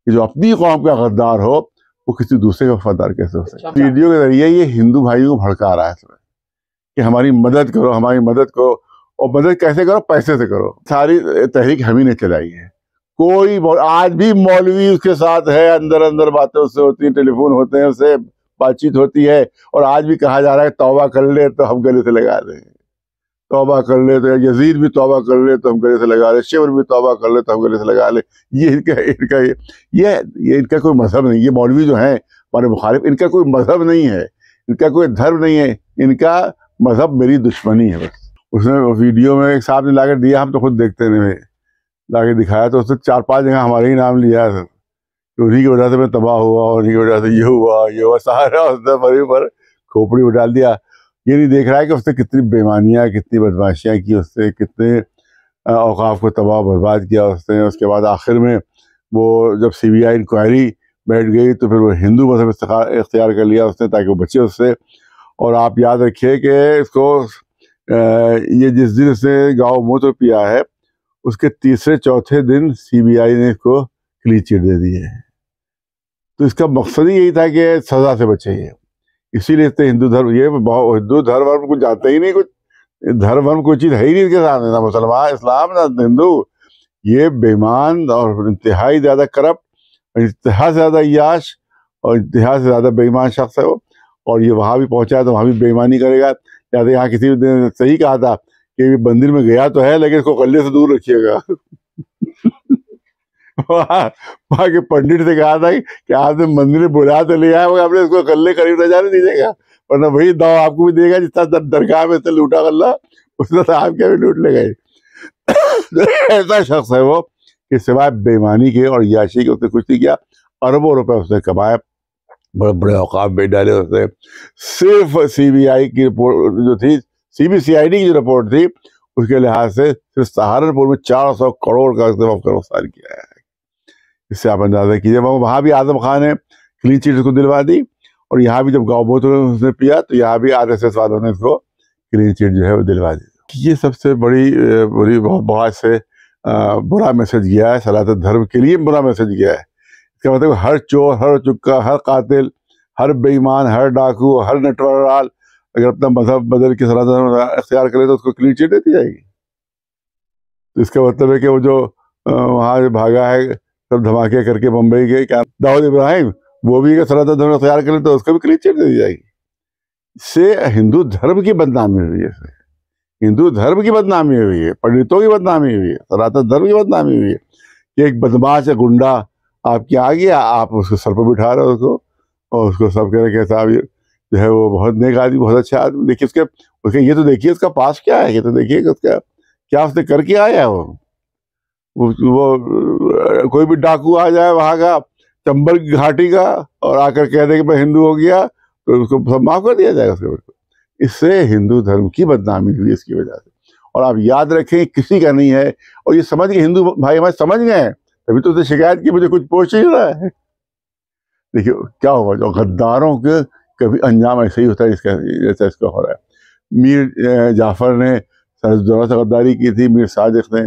कि जो अपनी कौम का गद्दार हो वो किसी दूसरे का वफादार कैसे हो सकता है। वीडियो के जरिए ये हिंदू भाइयों को भड़का रहा है इसमें कि हमारी मदद करो, हमारी मदद करो। और मदद कैसे करो? पैसे से करो। सारी तहरीक हम ही ने चलाई है। कोई आज भी मौलवी उसके साथ है, अंदर अंदर बातें उससे होती हैं, टेलीफोन होते हैं, उससे बातचीत होती है। और आज भी कहा जा रहा है तौबा कर ले तो हम गले से लगा दें, तौबा कर ले तो यजीद भी तौबा कर ले तो हम गले से लगा ले, शिवर भी तौबा कर ले तो हम गले से लगा ले। ये इनका कोई मजहब नहीं। ये मौलवी जो हैं हमारे मुखालिफ, इनका कोई मजहब नहीं है, इनका कोई धर्म नहीं है, इनका मजहब मेरी दुश्मनी है बस। उसने वीडियो में एक साहब ने लाकर दिया, हम तो खुद देखते नहीं, लाके दिखाया तो उसने 4-5 जगह हमारे ही नाम लिया था। तो उन्हीं की वजह से मैं तबाह हुआ, उन्हीं की वजह से ये हुआ सारा उसने मरी पर खोपड़ी में डाल दिया। ये नहीं देख रहा है कि उसने कितनी बेईमानियाँ, कितनी बदमाशियाँ की, उससे कितने औकाफ को तबाह बर्बाद किया उसने। उसके बाद आखिर में वो जब CBI इंक्वायरी बैठ गई तो फिर वो हिंदू मजहब इख्तियार कर लिया उसने ताकि वो बचे उससे। और आप याद रखिए कि इसको ये जिस दिन इसने गाँव मूत्र पिया है उसके तीसरे चौथे दिन CBI ने इसको क्लीन चिट दे दी है। तो इसका मकसद ही यही था कि सजा से बचे ये। इसीलिए इसने हिंदू धर्म, ये हिंदू धर्म कुछ जानते ही नहीं, कुछ धर्म कोई चीज़ है ही नहीं इसके सामने, ना मुसलमान, इस्लाम, ना हिंदू। ये बेईमान और इंतहाई ज़्यादा करप्ट, इंतहा से ज़्यादा याश और इंतहा से ज़्यादा बेईमान शख्स है वो। और ये वहाँ भी पहुँचा है तो वहाँ भी बेईमानी करेगा। या तो यहाँ किसी ने सही कहा था कि मंदिर में गया तो है लेकिन इसको कल्ले से दूर रखिएगा। वहाँ के पंडित से कहा था कि आपने मंदिर में बुला तो लिया है, आपने इसको कल्ले करीब न जाने दीजिएगा, वरना वही दाव आपको भी देगा जितना दरगाह में से लूटा कल्ला उतना तो आपके भी लूट लेगा। ऐसा शख्स है वो कि सिवाय बेईमानी के और याशी के उसने कुछ नहीं किया। अरबों रुपए उसने कमाए, बड़े बड़े औकाफ में डाले उसने। सिर्फ CBI की रिपोर्ट जो थी, CBCID की जो रिपोर्ट थी उसके लिहाज से सिर्फ सहारनपुर में 400 करोड़ का नुकसान किया है। इससे आप अंदाजा कीजिए। वहाँ भी आजम खान ने क्लीन चिट उसको दिलवा दी और यहाँ भी जब गाँव मूत्र उसने पिया तो यहाँ भी RSS वालों ने इसको क्लीन चिट जो है वो दिलवा दी। ये सबसे बड़ी बहुत से बुरा मैसेज गया है, सनातन धर्म के लिए बुरा मैसेज गया है। इसका मतलब हर चोर, हर चुक्का, हर कातिल, हर बेईमान, हर डाकू, हर नटवरलाल अगर अपना मजहब बदल के सनातन इख्तियार करे तो उसको क्लीन चिट देती जाएगी। तो इसका मतलब है कि वो जो वहाँ भागा है सब धमाके करके मुंबई के, क्या दाऊद इब्राहिम, वो भी अगर सनातन धर्म इख्तियार करे तो उसको भी क्लीन चिट दे दी जाएगी। इससे हिंदू धर्म की बदनामी हुई है, हिंदू धर्म की बदनामी हुई है, पंडितों की बदनामी हुई है, सनातन धर्म की बदनामी हुई है कि एक बदमाश है, गुंडा आपके आ गया, आप उसको सर पर बिठा रहे हो उसको, और उसको सब कह रहे कि साहब ये जो है वो बहुत नेक आदमी, बहुत अच्छा आदमी, देखिए उसके ये तो देखिए उसका पास क्या है, ये तो देखिए उसका क्या उसने करके आया है। वो कोई भी डाकू आ जाए वहाँ का, चंबल की घाटी का, और आकर कह दे कि मैं हिंदू हो गया तो उसको सब माफ कर दिया जाएगा उसके। इससे हिंदू धर्म की बदनामी हुई इसकी वजह से। और आप याद रखें किसी का नहीं है, और ये समझ के हिंदू भाई हमारे समझ गए हैं, तभी तो उसने शिकायत की मुझे कुछ पहुंच नहीं रहा है। देखिए क्या हुआ, जो गद्दारों के कभी अंजाम ऐसे ही होता है इसका, जैसा इसका हो रहा है। मीर जाफर ने सरदौला से गद्दारी की थी, मीर सादिक ने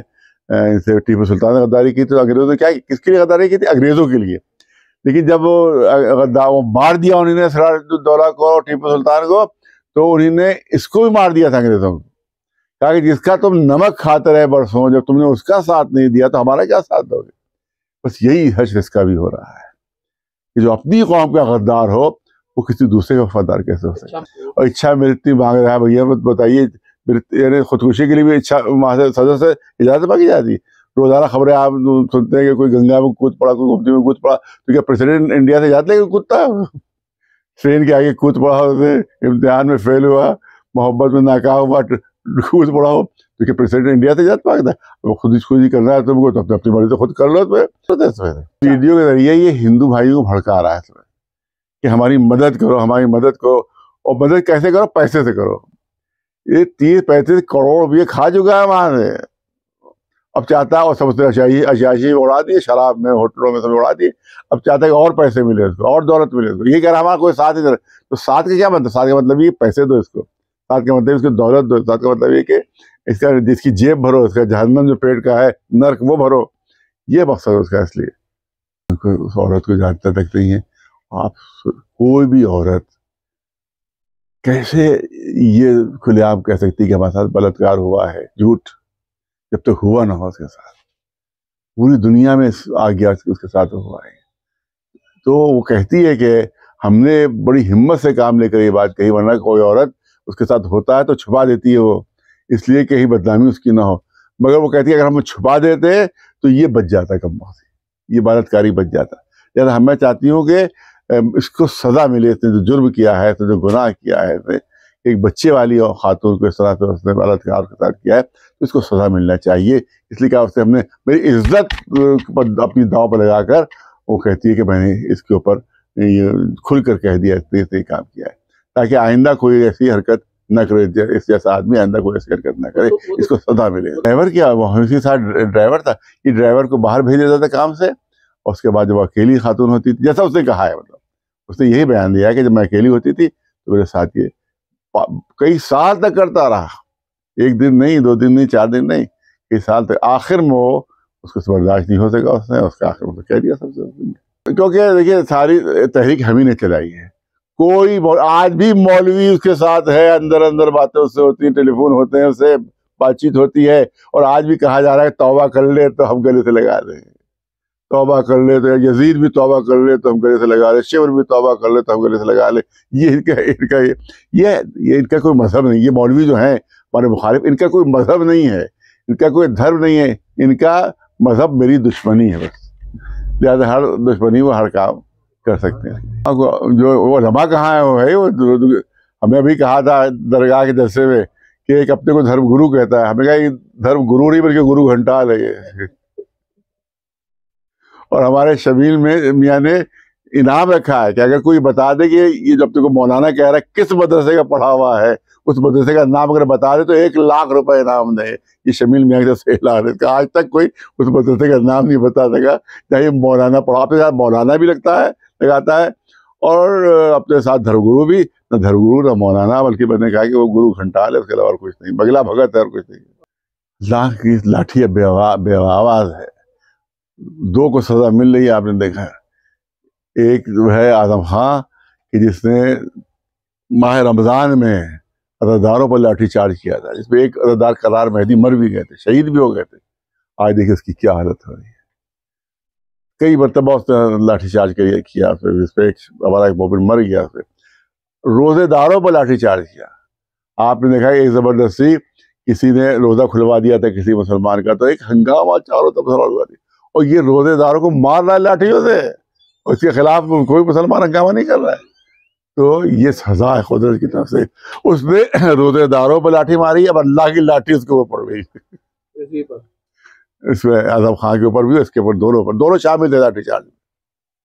इनसे टीपू सुल्तान ने गद्दारी की, तो अंग्रेजों ने क्या, किसके लिए गद्दारी की थी? अंग्रेजों के लिए। लेकिन जब वो मार दिया उन्होंने सिराजुद्दौला को और टीपू सुल्तान को, तो उन्होंने इसको भी मार दिया था अंग्रेजों को। कहा कि जिसका तुम नमक खाते रहे बरसों, जब तुमने उसका साथ नहीं दिया तो हमारा क्या साथ दोगे। बस यही हश्र इसका भी हो रहा है कि जो अपनी कौम का गद्दार हो वो किसी दूसरे का वफादार कैसे हो सकता है। और इच्छा मेरी इतनी मांग रहा है, भैया बताइए, मेरे खुदकुशी के लिए भी इच्छा सदर से इजाज़त मांगी जाती। रोजाना खबरें आप सुनते हैं कि कोई गंगा में कूद पड़ा, कोई गोमती में कूद पड़ा, तो क्या प्रेसिडेंट इंडिया से जाते लेकिन कूदता है? ट्रेन के आगे कूद पड़ा हो, इम्तिहान में फेल हुआ, मोहब्बत में नाकाम हुआ, कूद पड़ा हो, तो क्या प्रेसिडेंट इंडिया से जात मांगता है? वो खुद ही करना है तुमको तो अपनी मर्जी तो खुद कर लो। वीडियो के जरिए ये हिंदू भाइयों को भड़का रहा है इसमें कि हमारी मदद करो, हमारी मदद करो। और मदद कैसे करो? पैसे से करो। ये 30-35 करोड़ रुपये खा चुका है वहां से। अब चाहता है, और सब उसने अशाशी उड़ा दी, शराब में, होटलों में सब उड़ा दी। अब चाहता है कि और पैसे मिले उसको, और दौलत मिले उसको। ये कह रहा हमारा कोई साथ ही, तो साथ का क्या मतलब? साथ का मतलब ये पैसे दो इसको, साथ का मतलब इसको दौलत दो, साथ का मतलब ये कि इसका जिसकी जेब भरो, इसका जहन्नम जो पेट का है नर्क वो भरो। ये मकसद है उसका। इसलिए उस औरत को जानता तक नहीं है। आप कोई भी औरत कैसे ये खुलेआम कह सकती है कि हमारे साथ बलात्कार हुआ है? झूठ, जब तक हुआ ना हो उसके साथ। पूरी दुनिया में आ गया उसके साथ हुआ है। तो वो कहती है कि हमने बड़ी हिम्मत से काम लेकर ये बात कही, वरना कोई औरत उसके साथ होता है तो छुपा देती है वो, इसलिए कहीं बदनामी उसकी ना हो। मगर वो कहती है अगर हम छुपा देते तो ये बच जाता कम से, ये बलात्कारी बच जाता। यार मैं चाहती हूँ कि इसको सजा मिले, इसने जो जुर्म किया है, इसने जो गुनाह किया है, एक बच्चे वाली और खातून को इस तरह से उसने बलात्कार के साथ किया है, तो इसको सजा मिलना चाहिए। इसलिए क्या उसने हमने मेरी इज्जत अपनी दांव पर लगाकर वो कहती है कि मैंने इसके ऊपर ये खुल कर कह दिया, इसने काम किया है, ताकि आइंदा कोई ऐसी हरकत न करे, इस जैसा आदमी आइंदा कोई ऐसी हरकत न करे, इसको सजा मिले। ड्राइवर क्या, वो उसके साथ ड्राइवर था, ये ड्राइवर को बाहर भेज देता था काम से, और उसके बाद जब अकेली खातून होती थी, जैसा उसने कहा है, मतलब उसने यही बयान दिया कि जब मैं अकेली होती थी तो मेरे साथ ये कई साल तक करता रहा, एक दिन नहीं, 2 दिन नहीं, 4 दिन नहीं, कई साल तक। आखिर में वो उसको बर्दाश्त नहीं हो सका, उसने उसका आखिर में कह दिया सबसे। क्योंकि देखिए सारी तहरीक हम ही ने चलाई है, कोई आज भी मौलवी उसके साथ है, अंदर अंदर बातें उससे होती हैं, टेलीफोन होते हैं, उससे बातचीत होती है, और आज भी कहा जा रहा है तौबा कर ले तो हम गले से लगा दें, तौबा कर ले तो यजीद भी तौबा कर ले तो हम गले से लगा ले, शिवर भी तौबा कर ले तो हम गले से लगा ले। ये इनका कोई मजहब नहीं। ये मौलवी जो हैं हमारे मुखालिफ, इनका कोई मजहब नहीं है, इनका कोई धर्म नहीं है, इनका मजहब मेरी दुश्मनी है बस। लिहाजा हर दुश्मनी वो हर काम कर सकते हैं। जो वो लम्हा कहाँ है, वो है वो हमें अभी कहा था दरगाह के जलसे में कि एक अपने को धर्म गुरु कहता है, हमें कहा ये धर्म गुरु नहीं बल्कि गुरु घंटाल है ये। और हमारे शबील में मियाँ ने इनाम रखा है कि अगर कोई बता दे कि ये जब तक मौलाना कह रहा है किस मदरसे का पढ़ा हुआ है, उस मदरसे का नाम अगर बता दे तो 1 लाख रुपए इनाम दे। ये शमील मियाँ के से ऐलान है। आज तक कोई उस मदरसे का नाम नहीं बता सका जहाँ ये मौलाना पढ़ा। अपने साथ मौलाना भी लगाता है और अपने साथ धर्मगुरु भी, न धर्मगुरु न मौलाना, बल्कि मैंने कहा कि वो गुरु घंटाल है, उसके अलावा और कुछ नहीं, बगला भगत है और कुछ नहीं। लाख की लाठी बेआवाज है। 2 को सजा मिल रही है, आपने देखा है। एक जो है आजम खां कि जिसने माह रमजान में अज़ादारों पर लाठी चार्ज किया था, जिसमें एक अज़ादार करार मेहदी मर भी गए थे, शहीद भी हो गए थे। आज देखिए उसकी क्या हालत हो रही है। कई मरतबा उसने लाठी चार्ज किया, जिसपे हमारा एक मोमिन मर गया, रोजेदारों पर लाठी चार्ज किया। आपने देखा एक जबरदस्ती किसी ने रोजा खुलवा दिया था किसी मुसलमान का, तो एक हंगामा चारों तरफ हुआ दिया, और ये रोजेदारों को मार रहा है लाठियों से, उसके खिलाफ कोई मुसलमान हंगामा नहीं कर रहा है। तो ये सजा है कुदरत की तरफ से। उसने रोजेदारों पर लाठी मारी, अब अल्लाह की लाठी उसके ऊपर पड़ गई। इसमें आजम खां के ऊपर भी, इसके ऊपर दोनों शामिल थे लाठी चार्ज।